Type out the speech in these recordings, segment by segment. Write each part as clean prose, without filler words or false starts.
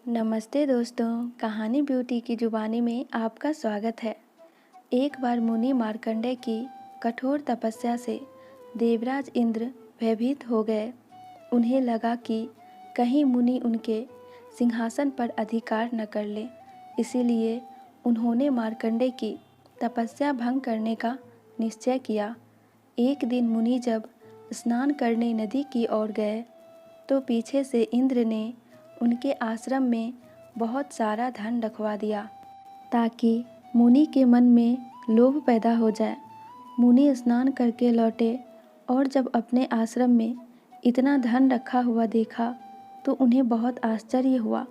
नमस्ते दोस्तों, कहानी ब्यूटी की जुबानी में आपका स्वागत है। एक बार मुनि मार्कंडेय की कठोर तपस्या से देवराज इंद्र भयभीत हो गए। उन्हें लगा कि कहीं मुनि उनके सिंहासन पर अधिकार न कर ले, इसीलिए उन्होंने मार्कंडेय की तपस्या भंग करने का निश्चय किया। एक दिन मुनि जब स्नान करने नदी की ओर गए तो पीछे से इंद्र ने उनके आश्रम में बहुत सारा धन रखवा दिया ताकि मुनि के मन में लोभ पैदा हो जाए। मुनि स्नान करके लौटे और जब अपने आश्रम में इतना धन रखा हुआ देखा तो उन्हें बहुत आश्चर्य हुआ।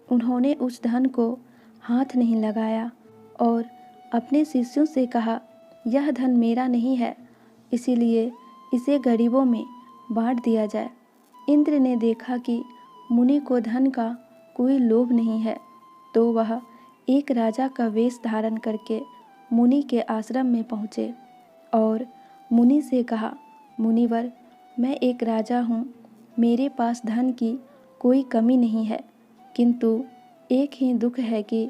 उन्होंने उस धन को हाथ नहीं लगाया और अपने शिष्यों से कहा, यह धन मेरा नहीं है, इसीलिए इसे गरीबों में बांट दिया जाए। इंद्र ने देखा कि मुनि को धन का कोई लोभ नहीं है, तो वह एक राजा का वेश धारण करके मुनि के आश्रम में पहुँचे और मुनि से कहा, मुनिवर, मैं एक राजा हूँ, मेरे पास धन की कोई कमी नहीं है, किंतु एक ही दुख है कि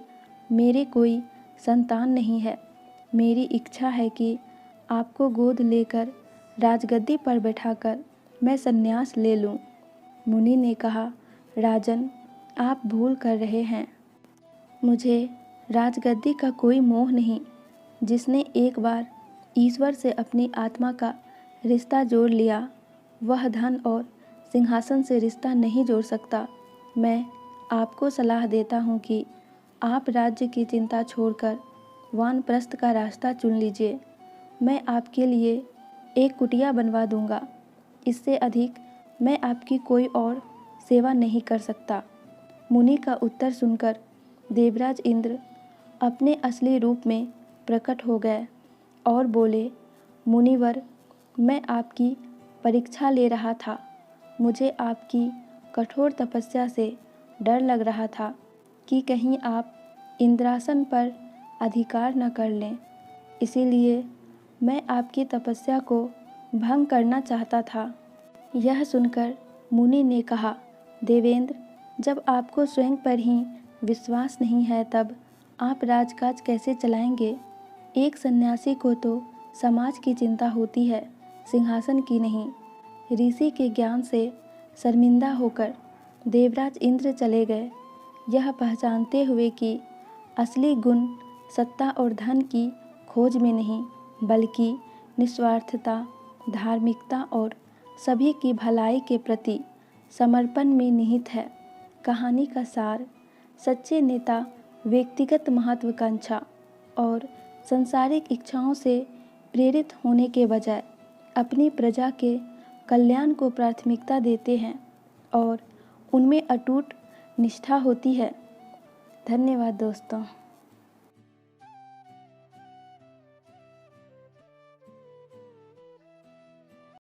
मेरे कोई संतान नहीं है। मेरी इच्छा है कि आपको गोद लेकर राजगद्दी पर बैठाकर मैं संन्यास ले लूँ। मुनि ने कहा, राजन, आप भूल कर रहे हैं। मुझे राजगद्दी का कोई मोह नहीं। जिसने एक बार ईश्वर से अपनी आत्मा का रिश्ता जोड़ लिया, वह धन और सिंहासन से रिश्ता नहीं जोड़ सकता। मैं आपको सलाह देता हूँ कि आप राज्य की चिंता छोड़कर वानप्रस्थ का रास्ता चुन लीजिए। मैं आपके लिए एक कुटिया बनवा दूंगा। इससे अधिक मैं आपकी कोई और सेवा नहीं कर सकता। मुनि का उत्तर सुनकर देवराज इंद्र अपने असली रूप में प्रकट हो गए और बोले, मुनिवर, मैं आपकी परीक्षा ले रहा था। मुझे आपकी कठोर तपस्या से डर लग रहा था कि कहीं आप इंद्रासन पर अधिकार न कर लें, इसीलिए मैं आपकी तपस्या को भंग करना चाहता था। यह सुनकर मुनि ने कहा, देवेंद्र, जब आपको स्वयं पर ही विश्वास नहीं है तब आप राजकाज कैसे चलाएंगे। एक सन्यासी को तो समाज की चिंता होती है, सिंहासन की नहीं। ऋषि के ज्ञान से शर्मिंदा होकर देवराज इंद्र चले गए, यह पहचानते हुए कि असली गुण सत्ता और धन की खोज में नहीं बल्कि निस्वार्थता, धार्मिकता और सभी की भलाई के प्रति समर्पण में निहित है। कहानी का सार, सच्चे नेता व्यक्तिगत महत्वाकांक्षा और सांसारिक इच्छाओं से प्रेरित होने के बजाय अपनी प्रजा के कल्याण को प्राथमिकता देते हैं और उनमें अटूट निष्ठा होती है। धन्यवाद दोस्तों।